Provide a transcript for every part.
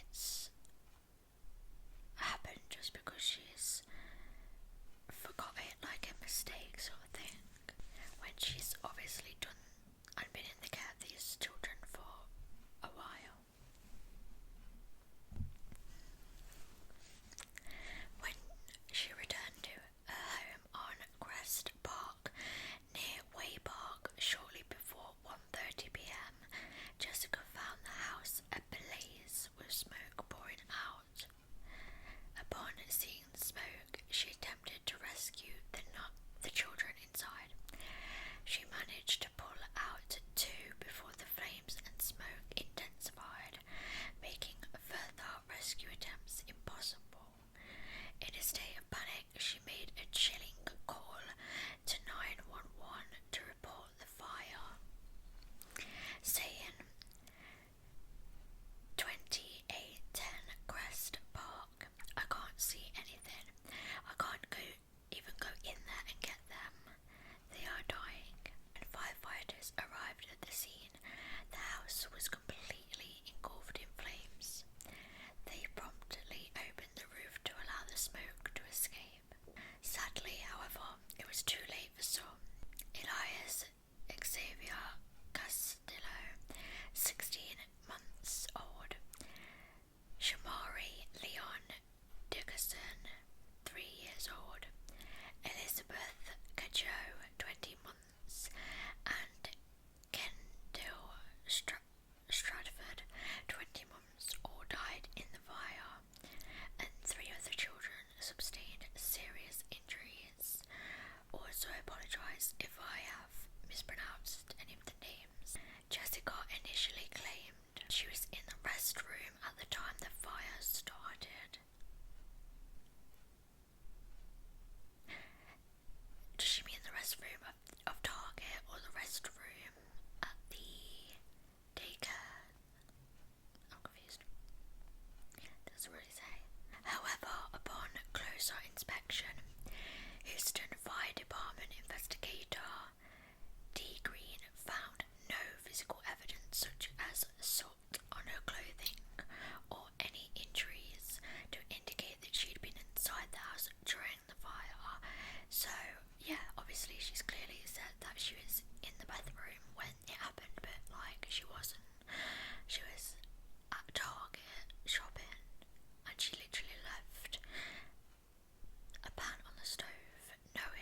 it's happened just because she's forgot it, like a mistake sort of thing, when she's obviously done and been in the care of these children for a while. When she returned to her home on Crest Park near Way Park shortly before 1:30 p.m, Jessica found the house ablaze with smoke pouring out. Upon seeing the smoke, she attempted to rescue the children inside. She managed to pull out two before the flames and smoke intensified, making further rescue attempts impossible. In a state of panic, she made a chilling call to 911 to report the fire, saying 2810 Crest Park. I can't see anything. I can't even go in there and get them. They are dying. When firefighters arrived at the scene, the house was completely engulfed in flames. They promptly opened the roof to allow the smoke to escape. Sadly, however, it was too late for some. Elias Xavier Castillo, 16 months old, Shamari Leon Dickerson, 3 years old, Elizabeth Cajo, 20 months, and Kendall Stratford, 20 months, all died in the fire, and 3 other children sustained serious injuries. Also apologise if I have mispronounced any of the names. Jessica initially claimed she was in the restroom at the time the fire started. Does she mean the restroom of Target or the restroom at the daycare? I'm confused. Doesn't really say. However, upon closer inspection, Houston Fire Department investigator D. Green found no physical evidence such as salt on her clothing or any injuries to indicate that she'd been inside the house during the fire. So, yeah, obviously she's clearly said that she was in the bathroom when it happened, but like she wasn't. She was at Target shopping and she literally left a pan on the stove knowing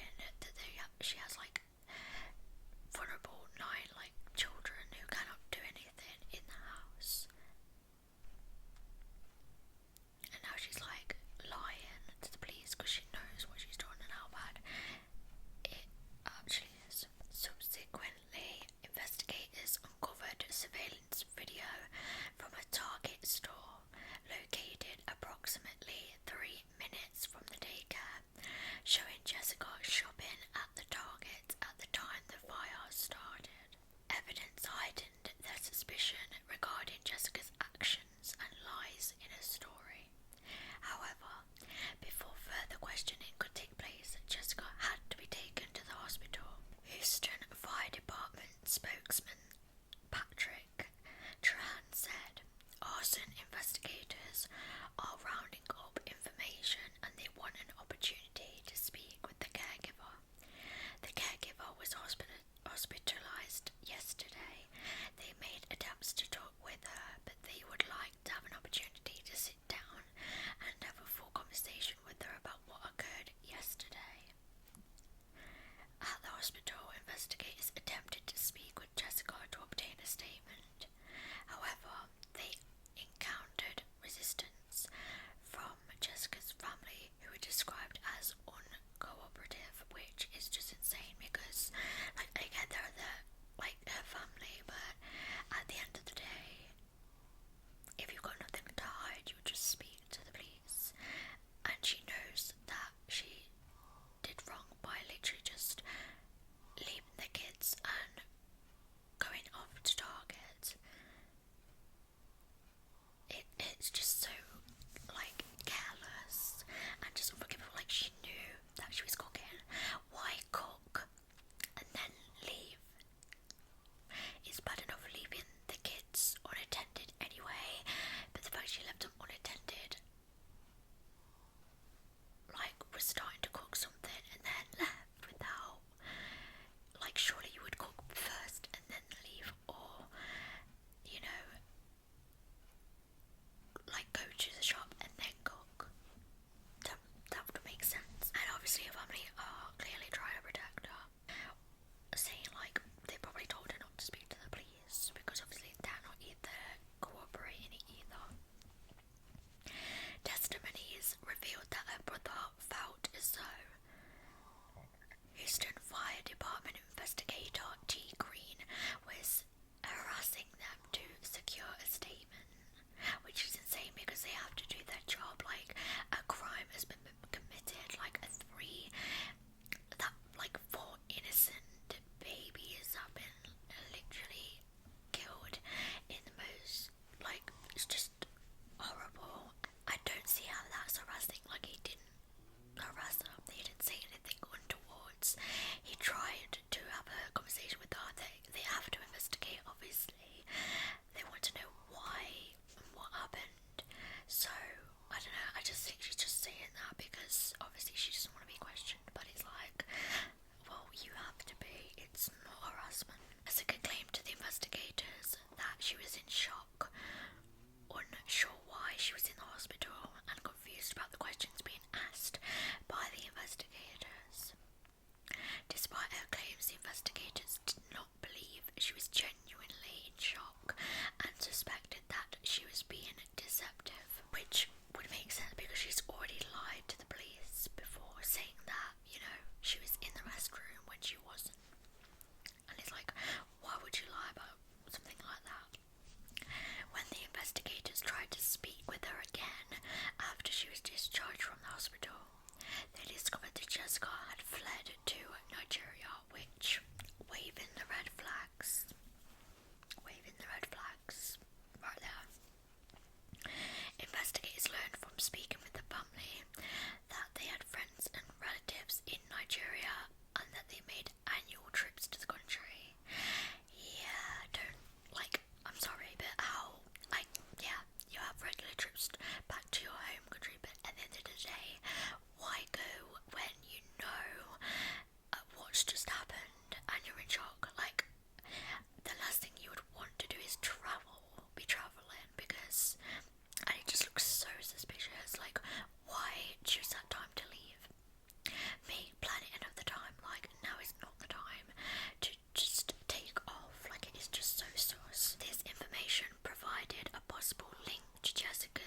because they have to do their job. Like, a crime has been committed, like four innocent babies have been literally killed in the most, like, it's just horrible. I don't see how that's harassing. Like, he didn't harass them, he didn't say anything untowards. He tried to have a conversation with her. They have to investigate, obviously. They want to know why and what happened. So, I don't know, I just think she's just saying that because obviously she doesn't want to be questioned, but it's like, well, you have to be, it's not harassment. Jessica claimed to the investigators that she was in shock, unsure why she was in the hospital, and confused about the questions being asked by the investigators. Despite her claims, the investigators did not believe she was genuinely in shock and suspected that she was being deceptive, which would make sense because she's already lied to the police before, saying that, you know, she was in the restroom when she wasn't. And it's like, why would you lie about something like that? When the investigators tried to speak with her again after she was discharged from the hospital, they discovered that Jessica had fled to Nigeria, which, waving the red flags right there. Investigators learned from speaking with the family that they had friends and relatives in Nigeria and that they made annual trips to the country. Yeah, I'm sorry, but you have regular trips back to your home country, but at the end of the day, why go when you know what's just happened and you're in shock? Like, the last thing you would want to do is be traveling, because, and it just looks so suspicious. Like, why choose that time to leave? Me planning another time, like, now is not the time to just take off. Like, it is just so sus. This information provided a possible link to Jessica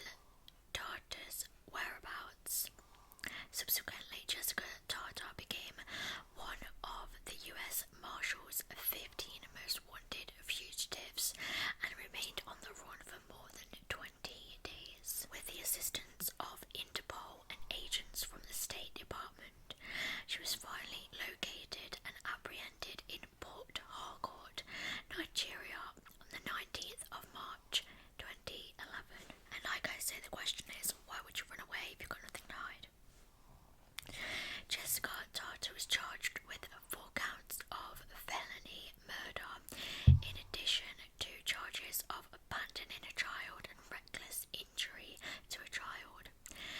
Tartar's whereabouts. Subsequently, Jessica Tartar became one of the US Marshals' 15 most wanted fugitives and remained on the run for more than 20 days. With the assistance of Interpol and agents from the State Department, she was finally located and apprehended in Port Harcourt, Nigeria, on the 19th of March 2011. And like I say, the question is, why would you run away if you've got nothing to hide? Jessica Tartar was charged with 4 counts of felony murder, in addition to charges of abandoning a child and reckless injury to a child.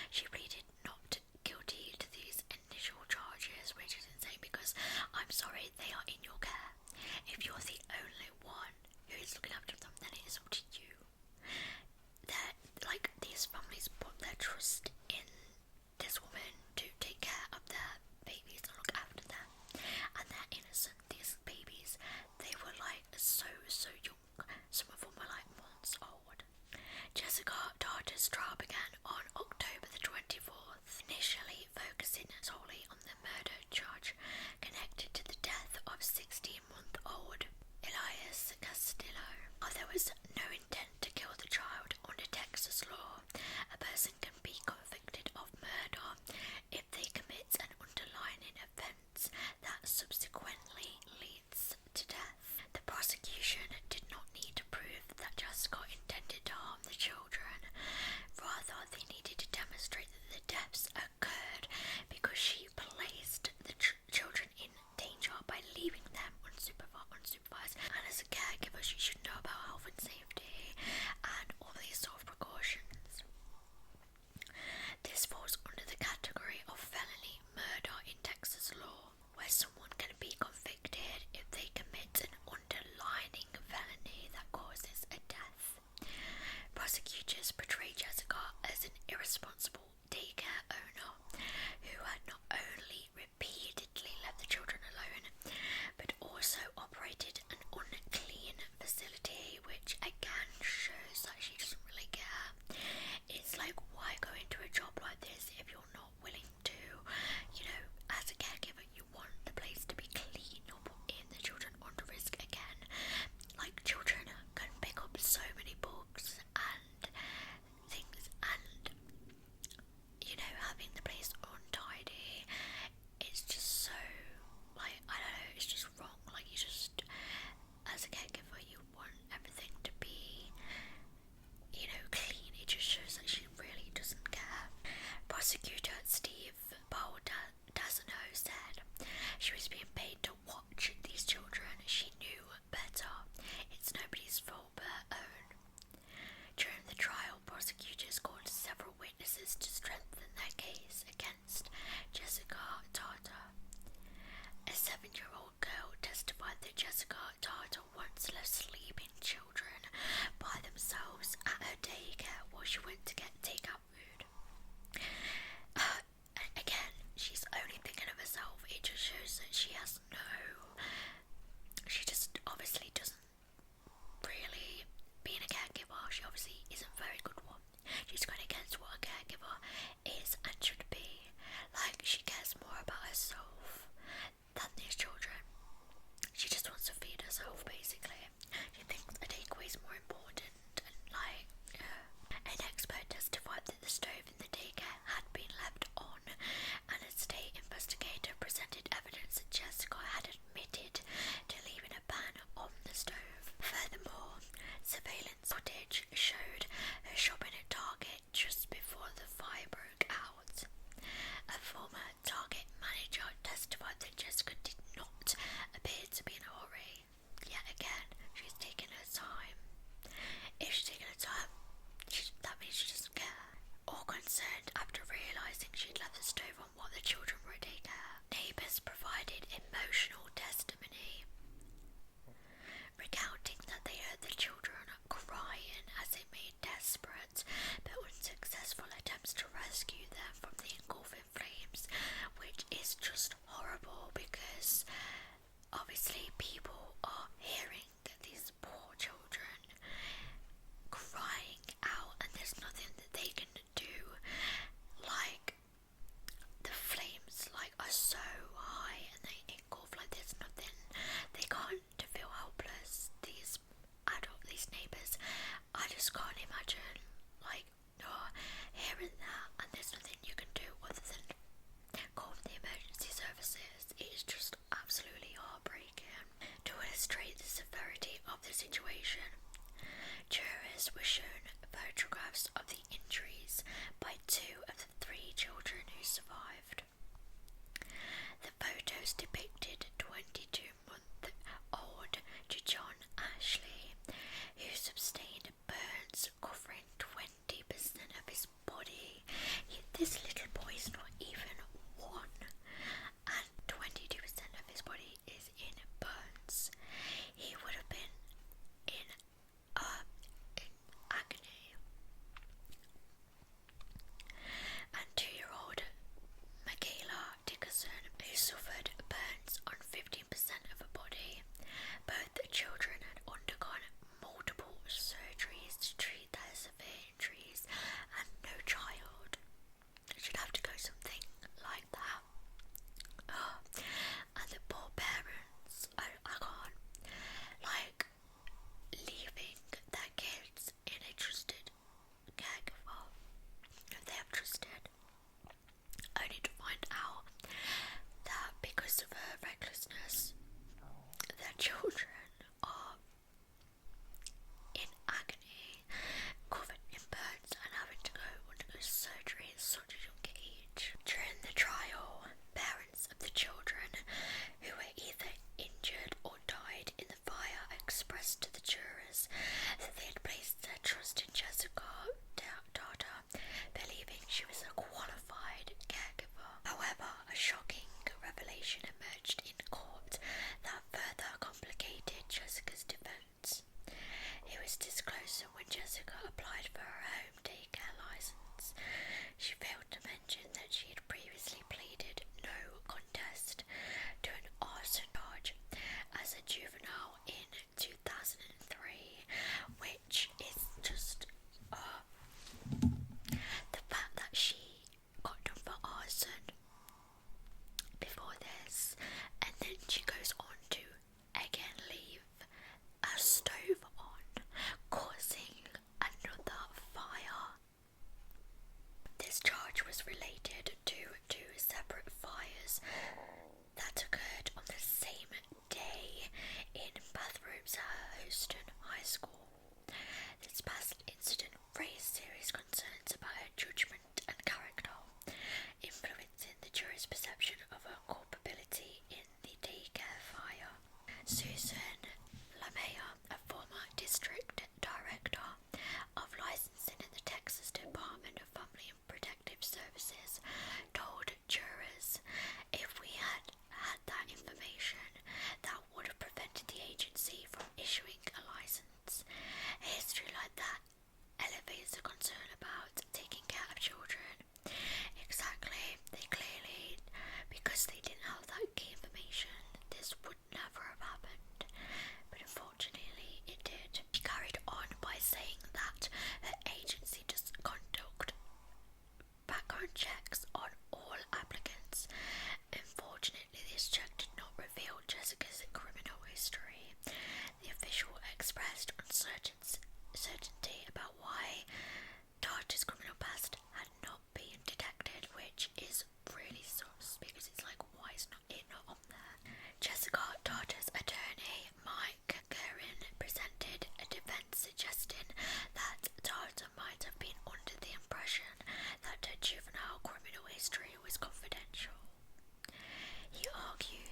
She pleaded not guilty to these initial charges, which is insane because, I'm sorry, they are in your care. If you're the only one who is looking after them, then it is up to you. These families put their trust in this woman to take care of their babies and look after them, and they're innocent. These babies, they were like so young. Some of them were like months old. Jessica Tartar's trial began on October the 24th, initially focusing solely on the murder charge connected to the death of 16-month-old Elias Castillo. While there was no intent to kill the child, under Texas law, a person can be convicted of murder if they commit an underlying offence that subsequently leads to death. The prosecution did not need to prove that Jessica intended to harm the children. Rather, that Jessica did not appear to be in a hurry. Yet again, she's taking her time. If she's taking her time, that means she doesn't care. All concerned after realising she'd left the stove on while the children were at daycare, neighbours provided emotional testimony, recounting that they heard the children crying as they made desperate but unsuccessful attempts to rescue them from the engulfing flames, which is just horrible because obviously people are hearing these poor children crying out and there's nothing that they can do. Like, the flames are so high and they engulf, there's nothing, they can't feel helpless, these neighbours. I just can't imagine hearing that and there's nothing you can do other than call the emergency services. It is just absolutely heartbreaking. To illustrate the severity of the situation, jurors were shown photographs of the injuries by 2 of the 3 children who survived. The photos depicted 22-month-old John Ashley, who sustained burns covering 20% of his body. This little boy is not even 1, and 22% of his body is in burns. He would have been in agony. And 2-year-old Michaela Dickerson, who suffered burns on 15% of her body. Both the children had undergone multiple surgeries to treat their severe injuries, and no child should have to go something like that. And the poor parents, I can't, leaving their kids in a trusted caregiver who they have trusted, only to find out that because of her recklessness, their children are in agony, covered in burns, and having to undergo surgery at such a young age. During the trial, parents of the children who were either injured or died in the fire expressed to the jurors that they had placed their trust in Jessica Darter, believing she was a qualified caregiver. However, a shocking revelation emerged in court that further complicated Jessica's defence. It was disclosed that when Jessica applied for her home daycare licence, she failed to mention that she had previously pleaded no contest to an arson charge as a juvenile in 2003, which is just the fact that she got done for arson before this, and then she goes on to again leave a stove on, causing another fire. This charge was related to 2 separate fires that occurred on the same day in bathrooms at Houston High School. This past incident raised serious concerns about her judgment and character, influencing the jury's perception of her culpability in the daycare fire. Susan Lamaya, a former district director of licensing in the Texas Department of Family and Protective Services, told jurors, "If we had had that information, that would have prevented the agency from issuing a license. A history like that elevates the concern about taking care of children." Exactly, they clearly, because they didn't have that key information, this would never have happened. But unfortunately, it did. She carried on by saying that her agency does conduct background checks on all applicants. Unfortunately, this check did not reveal Jessica's criminal history. The official expressed uncertainty about why Darter's criminal past had not been detected, which is really sus because it's why is it not on there? Jessica Darter's attorney, Mike Guerin, presented a defense suggesting that Darter might have been under the impression that her juvenile criminal history was confidential. He argued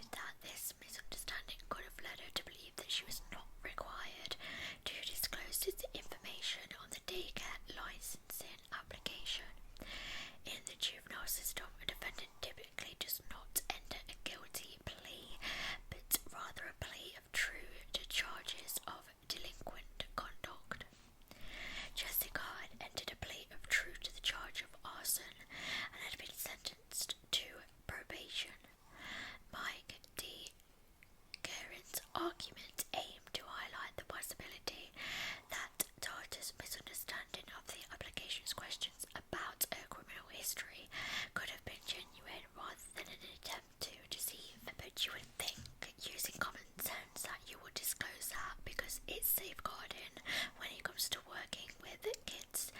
you would think, using common sense, that you would disclose that because it's safeguarding when it comes to working with kids.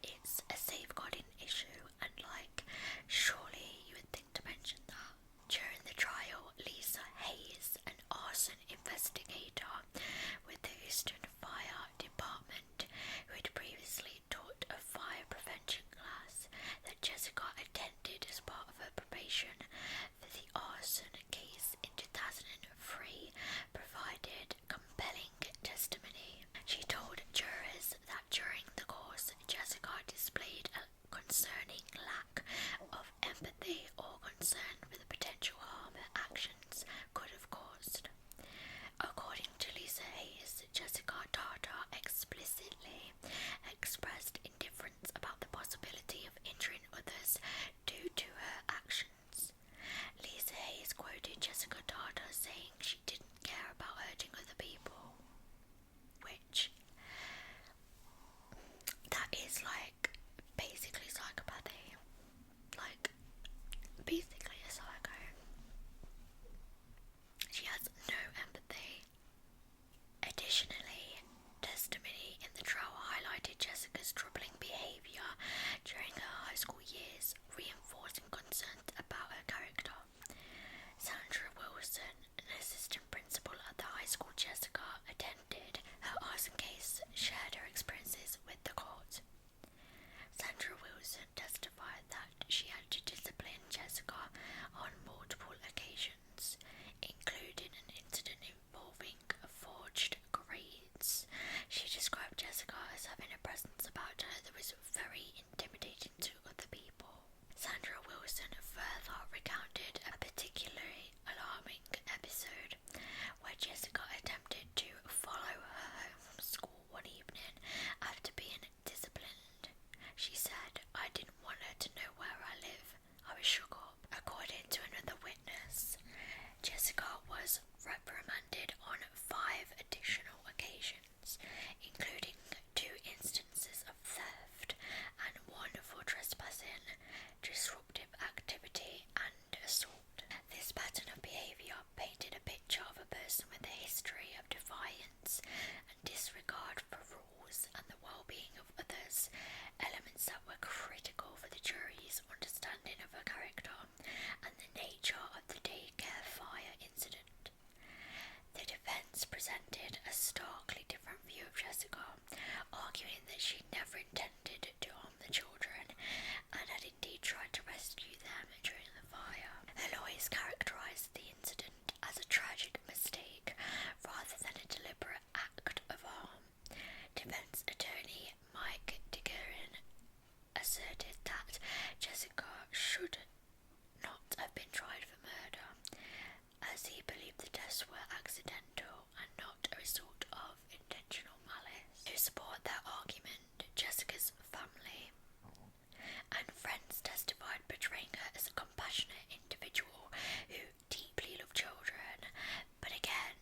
It's a safeguarding issue, and like, surely you would think to mention that. During the trial, Lisa Hayes, an arson investigator with the Houston Fire Department, who had previously taught a fire prevention class that Jessica attended as part of her probation for the arson case in 2003, provided compelling testimony. She told jurors that during the course, Jessica displayed a concerning lack of empathy or concern for the potential harm her actions could have caused. According to Lisa Hayes, Jessica Tartar explicitly expressed indifference about the possibility of injuring others due to her actions. Lisa Hayes quoted Jessica Tartar saying she didn't care about hurting other people, which, that is like basically psychopathy, like basically a psycho. She has no empathy. Additionally, testimony in the trial highlighted Jessica's troubling behaviour during her high school years, reinforcing concerns about her character. Sandra Wilson, an assistant principal at the high school Jessica attended her arson case, shared her experiences with the court. Sandra Wilson testified that she had to discipline Jessica on multiple occasions, including an incident involving forged grades. She described Jessica as having a presence about her that was very intimidating to other people. Sandra Wilson further recounted a particularly alarming episode where Jessica attempted to follow her home from school one evening after being disciplined. She said, "I didn't want her to know where I live. I was shook up." According to another witness, Jessica was reprimanded on 5 additional occasions, including 2 instances of theft and 1 for trespassing, disruptive activity, and assault. This pattern of behaviour painted a picture of a person with a history of defiance and disregard for rules and the well-being of others, elements that were critical for the jury's understanding of her character and the nature of the daycare fire incident. The defence presented a starkly different view of Jessica, arguing that she never intended to harm the children and had indeed tried to rescue them during the fire. Her lawyers characterised the incident as a tragic mistake rather than a deliberate act of harm. Defence attorney Mike DeGuerin asserted that Jessica should not have been tried for murder, as he believed the deaths were accidental and not a result of intentional malice. To support their argument, Jessica's family and friends testified, portraying her as a compassionate individual who deeply loved children. But again,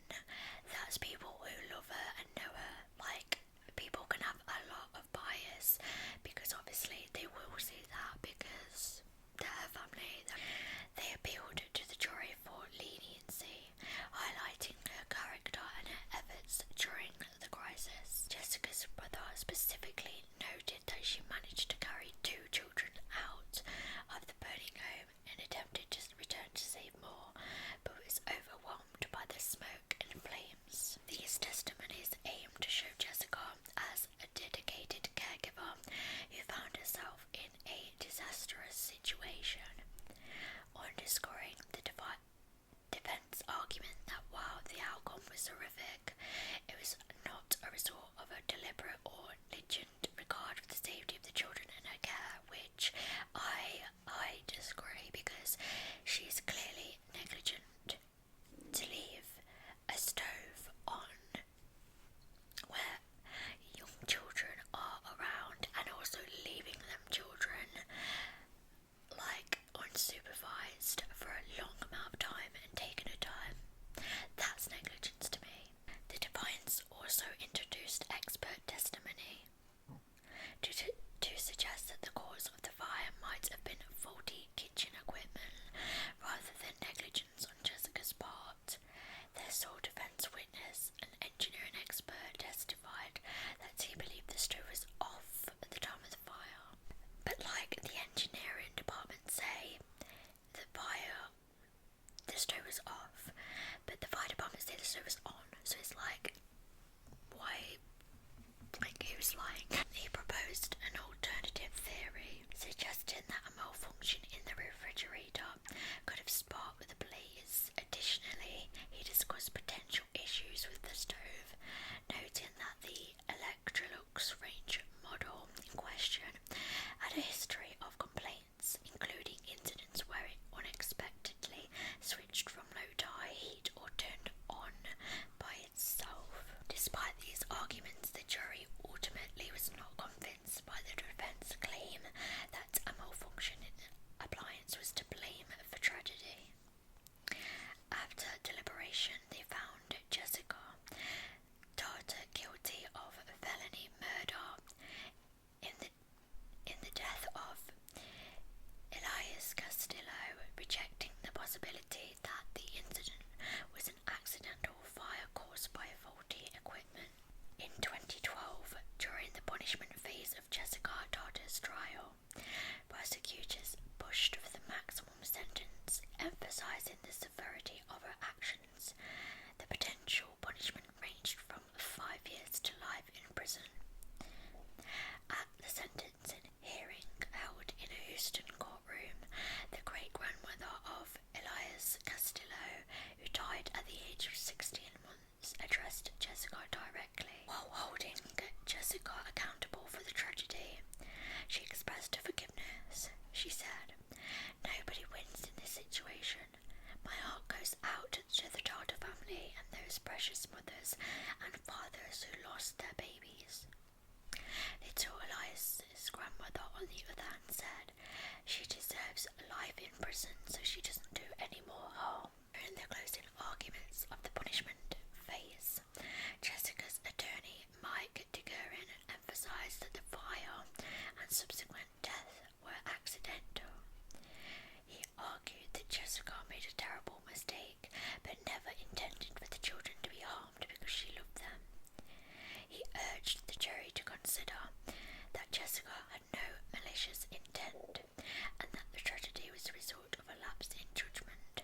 that's people who love her and know her. Like, people can have a lot of bias because obviously they will see that because they're her family. They appealed to the jury for leniency, highlighting her character and her efforts during the crisis. Jessica's brother specifically noted that she managed to carry 2 children out of the burning home and attempted to return to save more, but was overwhelmed by the smoke and flames. These testimonies aim to show Jessica as a dedicated caregiver who found herself in a disastrous situation, underscoring the defense argument that while the outcome was horrific, it was not a result of a deliberate or negligent regard for the safety of the children. prosecutors pushed for the maximum sentence, emphasizing the severity of her actions. The potential punishment ranged from 5 years to life in prison. At the sentencing hearing held in a Houston courtroom, the great-grandmother of Elias Castillo, who died at the age of 16 months, addressed Jessica directly. While holding Jessica accountable for the tragedy, she expressed her forgiveness. She said, "Nobody wins in this situation. My heart goes out to the Darter family and those precious mothers and fathers who lost their babies." Little Elias's grandmother, on the other hand, said she deserves life in prison so she doesn't do any more harm. During the closing arguments of the punishment phase, Jessica's attorney, Mike DeGuerin, emphasized that the fire and subsequent death were accidental. He argued that Jessica made a terrible mistake, but never intended for the children to be harmed because she loved them. He urged the jury to consider that Jessica had no malicious intent and that the tragedy was the result of a lapse in judgment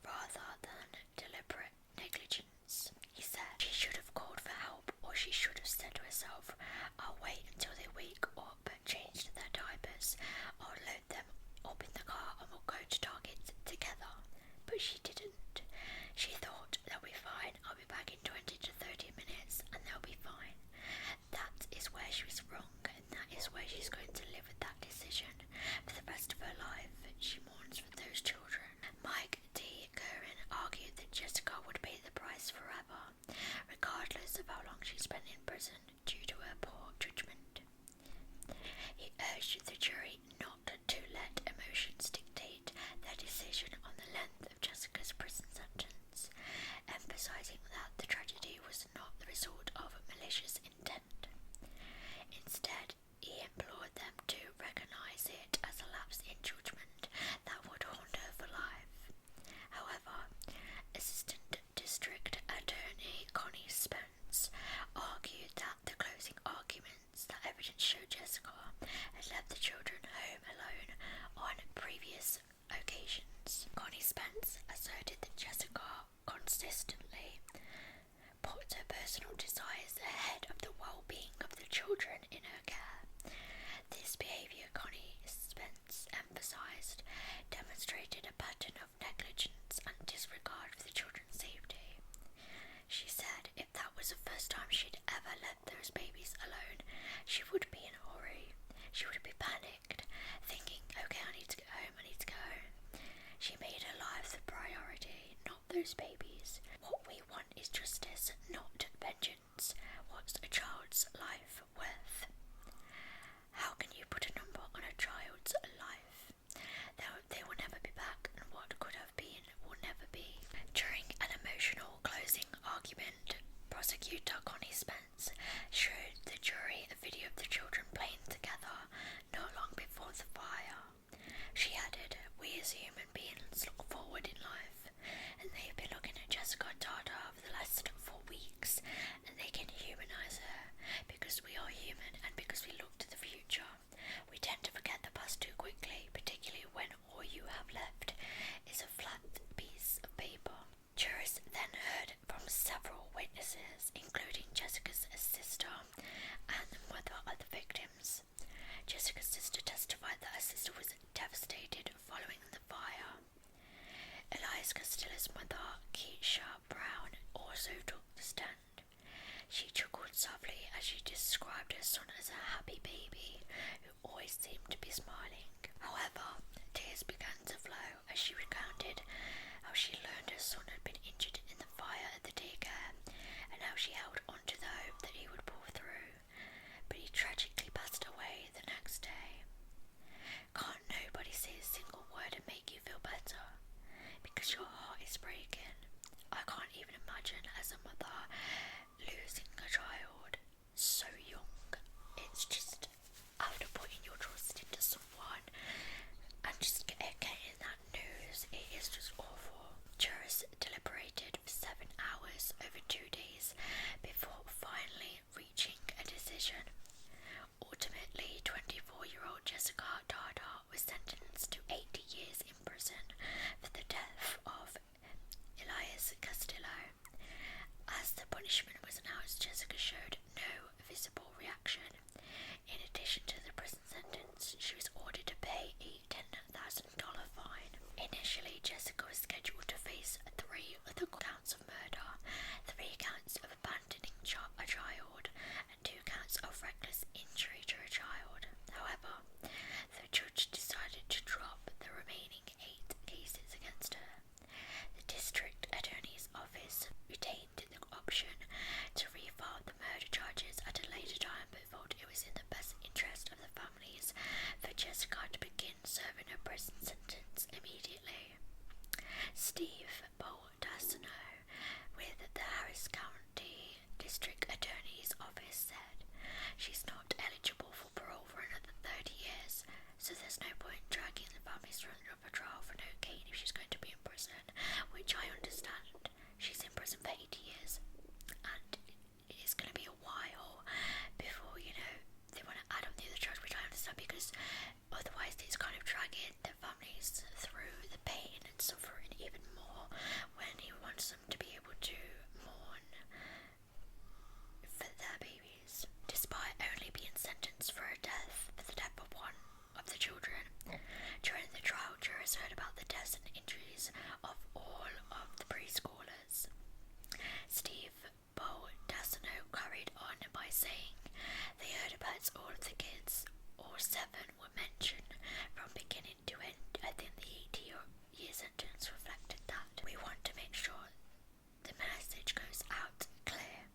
rather than deliberate negligence. He said she should have called for help, or she should have said to herself, "I'll wait until they wake up, change their diapers, I'll load them up in the car and we'll go to Target together." But she didn't. She thought, "They'll be fine, I'll be back in 20 to 30 minutes and they'll be fine." That is where she was wrong, and that is where she's going to live with that decision for the rest of her life. She mourns for those children. Mike D. Curran argued that Jessica would pay the price forever, regardless of how long she spent in prison due to her poor judgment. He urged the jury not to let emotions dictate their decision on the length of Jessica's prison sentence, emphasizing that the tragedy was not the result of malicious intent. Instead, he implored them to recognize it as a lapse in judgment that would haunt her for life. However, Assistant District Attorney Connie Spence argued that the closing arguments that evidence showed Jessica had left the children home alone on previous occasions. Connie Spence asserted that Jessica consistently put her personal desires ahead of the well-being of the children in her care. This behaviour, Connie Spence emphasised, demonstrated a pattern of negligence and disregard for the children's safety. She said if that was the first time she'd ever left those babies alone, she would be in a hurry. She would be panicked, thinking, "Okay, I need to get home, I need to go home." She made her life the priority, not those babies. What we want is justice, not vengeance. What's a child's life worth? How can you put a number on a child's life? They will never be back, and what could have been will never be. During an emotional closing argument, prosecutor Connie Spence showed the jury a video of the children playing together not long before the fire. She added, "We as human beings look forward in life, and they've been looking at Jessica Darter for the last 4 weeks, and they can humanise her because we are human and because we look to the future. We tend to forget the past too quickly, particularly when all you have left is a flat piece of paper." Jurors then heard from several witnesses, including Jessica's sister and the mother of the victims. Jessica's sister testified that her sister was devastated following the fire. Elias Castillo's mother, Keisha Brown, also took the stand. She chuckled softly as she described her son as a happy baby who always seemed to be smiling. However, tears began to flow as she recounted how she learned her son had been injured in the fire at the daycare and how she held on to the hope that he would pull through, but he tragically passed away the next day. Can't nobody say a single word and make you feel better? Because your heart is breaking. I can't even imagine as a mother losing a child so young. It's just, after putting your trust into someone and just getting that news, it is just awful. Jurors deliberated for 7 hours over 2 days before finally reaching a decision. Ultimately, 24-year-old Jessica Darter was Elias Castillo. As the punishment was announced, Jessica showed no visible reaction. In addition to the prison sentence, she was ordered to pay a $10,000 fine. Initially, Jessica was scheduled to face 3 other counts of murder, 3 counts of abandoning a child, and 2 counts of reckless injury to a child. However, the judge decided to drop the remaining 8 cases against her. The district attorney's office retained the option to refile the murder charges at a later time, but felt it was in the best interest of the families for Jessica to begin serving her prison sentence immediately. Steve Baldasano with the Harris County District Attorney's Office said, "She's not eligible for parole for another 30 years, so there's no point dragging the families through another trial for no gain if she's going to be in prison, which I understand. She's in prison for 80 years, and it's going to be a while before, they want to add on the other charge, which I understand, because otherwise it's kind of dragging the families through the pain and suffering even more when he wants them to be able to mourn for their babies, despite only being sentenced for the death of one of the children. During the trial, jurors heard about the deaths and injuries of all of the preschoolers. Steve Baldasano carried on by saying they heard about all of the kids. All 7 were mentioned from beginning to end. I think the 80-year sentence reflected that. We want to make sure the message goes out clear,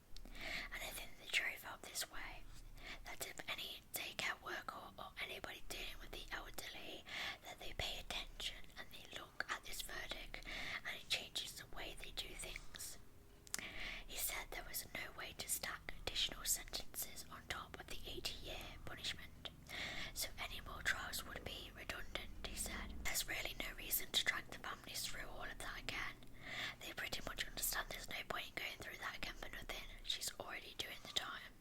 and I think the jury felt this way, that if any daycare worker or anybody dealing with the elderly, that they pay attention and they look at this verdict and it changes the way they do things. He said there was no way to stack additional sentences on top of the 80-year punishment, so any more trials would be redundant. He said, "There's really no reason to drag the families through all of that again. They pretty much understand there's no point in going through that again for nothing. She's already doing the time."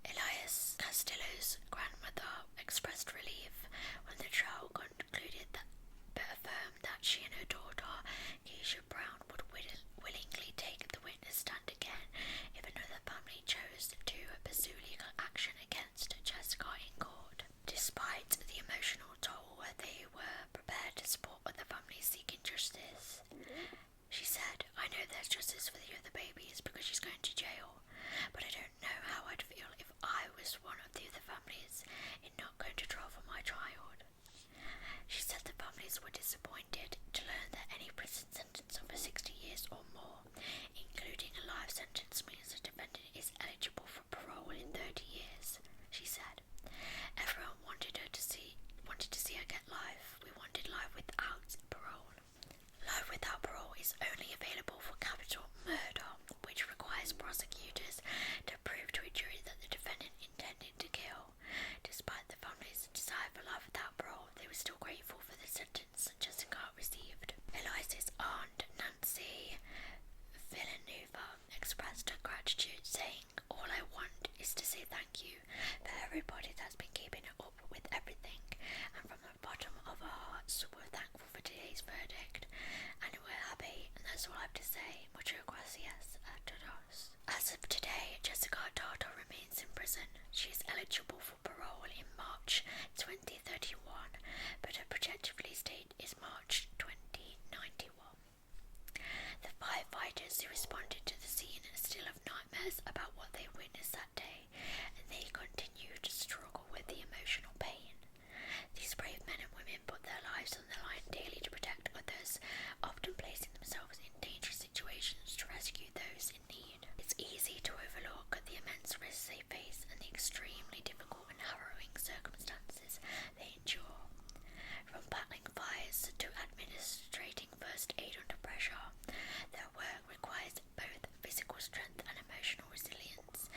Elias Castillo's grandmother expressed relief when the trial concluded, but affirmed that she and her daughter, Keisha Brown, would willingly take the witness stand again if another family chose to pursue legal action against Jessica in court. Despite the emotional toll, they were prepared to support other families seeking justice. She said, "I know there's justice for the other babies because she's going to jail, but I don't know how I'd feel if I was one of the other families in not going to trial for my child." She said the families were disappointed to learn that any prison sentence over 60 years or more, including a life sentence, means the defendant is eligible for parole in 30 years. She said, "Everyone wanted to see her get life. We wanted life without parole. Life without parole is only available for capital murder, which requires prosecutors to prove to a jury that the defendant intended to kill. Despite the family's desire for life without parole, they were still grateful for the sentence Jessica received." Elias's aunt, Nancy Villanueva, expressed her gratitude, saying, "All I want is to say thank you for everybody that's been keeping up with everything, and from the bottom of our hearts, we're thankful for today's verdict, and we're happy, and that's all I have to say. Muchas gracias a todos." As of today, Jessica Tartar remains in prison. She is eligible for parole in March 2031, but her projected release date is March 2091. The firefighters who responded to the scene still have nightmares about what they witnessed that day, and they continue to struggle with the emotional pain. These brave men and women put their lives on the line daily to protect others, often placing themselves in dangerous situations to rescue those in need. It's easy to overlook the immense risks they face and the extremely difficult and harrowing circumstances they endure. From battling fires to administrating first aid under pressure, their work requires both physical strength and emotional resilience,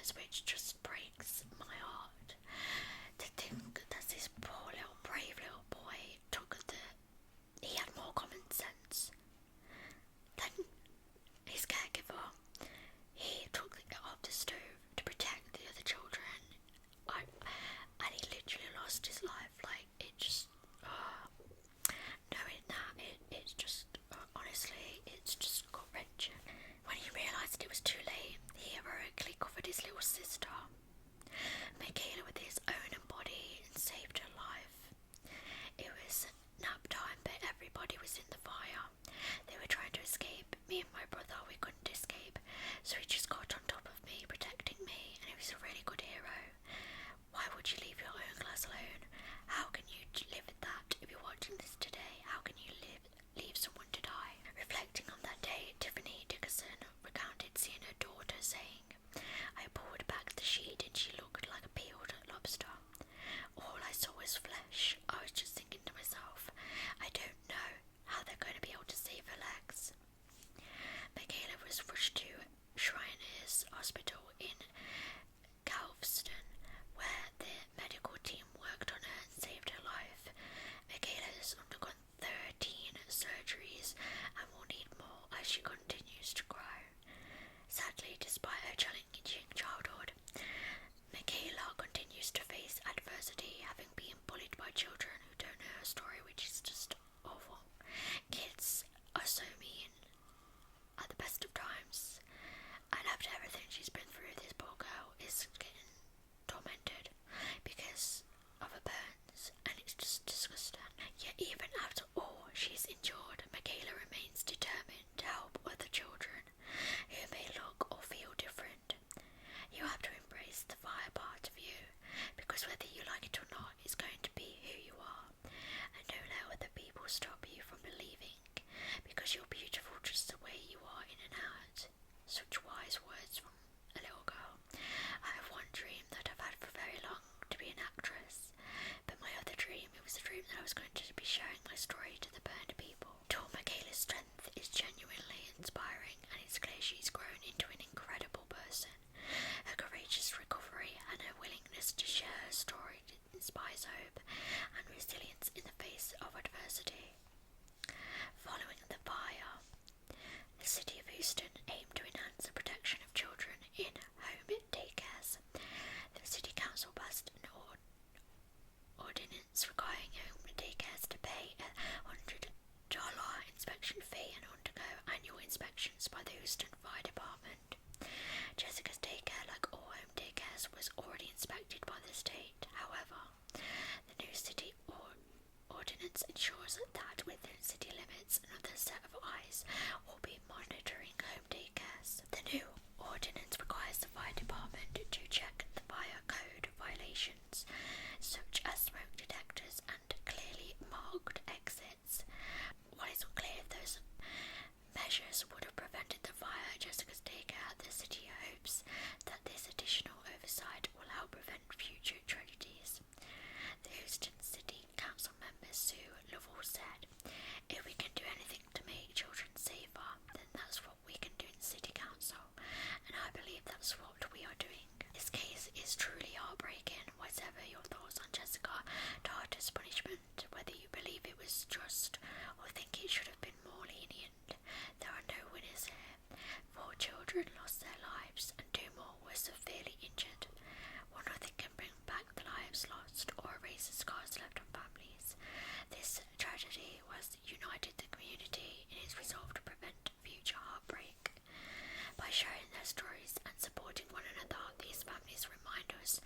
videos, which just breaks my heart to think that this poor little brave little boy he had more common sense than his caregiver. He took it off the stove to protect the other children, and he literally lost his life. Like, it just, knowing that, it's just, honestly, it's just gut-wrenching. When he realised it was too late, he heroically covered his little sister, Michaela, with his own body and saved her life. It was nap time, but everybody was in the fire. They were trying to escape. Me and my brother, we couldn't escape, so he just got on top of me, protecting me, and he was a really good hero. Why would you leave your own class alone? How can you live with that? If you're watching this today, how can you leave someone to die? Reflecting on that day, Tiffany Dickerson recounted seeing her daughter saying, I pulled back the sheet and she looked like a peeled lobster. All I saw was flesh. I was just thinking to myself, I don't know how they're going to be able to save her legs. Michaela was rushed to Shriners Hospital in Galveston, where the medical team worked on her and saved her life. Michaela has undergone 13 surgeries and will need more as she continues to grow. Sadly, despite her challenging childhood, Michaela continues to face adversity, having been bullied by children who don't know her story, which is just awful. Kids are so mean at the best of times, and after everything she's been through, this poor girl is getting tormented because of her burns, and it's just disgusting. Yet even after all she's endured, Michaela remains determined to help other children who may look or feel different. You have to embrace the fire part of you, because whether you like it or not, it's going to be who you are, and don't let other people stop you from believing, because you're beautiful just the way you are in and out. Such wise words from a little girl. I have one dream that I've had for very long, to be an actress, but my other dream, it was a dream that I was going to be sharing my story to the burned people. Tall Michaela's strength is genuinely inspiring, and it's clear she's grown into an incredible person. Her courageous recovery and her willingness to share her story inspires hope and resilience in the face of adversity. Following the fire, the City of Houston aimed to enhance the protection of children in home daycares. The City Council passed an ordinance requiring home daycares to pay a $100 inspection fee and undergo annual inspections by the Houston Fire Department. Jessica's daycare, like all home daycares, was already inspected by the state. However, the new city ordinance ensures that within city limits, another set of eyes will be monitoring home daycares. The new ordinance requires the fire department to check the fire code violations, such as smoke detectors and clearly marked exits. While it's unclear if those measures would have prevented the fire at Jessica's daycare, the city hopes that this additional oversight will help prevent future tragedies. The Houston City Council member Sue Lovell said, if we can do anything to make children safer, then that's what we can do in City Council, and I believe that's what we are doing. This case is truly heartbreaking. Whatever your thoughts on Jessica Tarter's punishment, whether you believe it was just or think it should have been more lenient, there are no winners here. 4 children lost their lives and 2 more were severely injured. While nothing can bring back the lives lost or erase the scars left on families, this tragedy has united the community in its resolve to prevent future heartbreak. By sharing their stories and supporting one another, these families remind us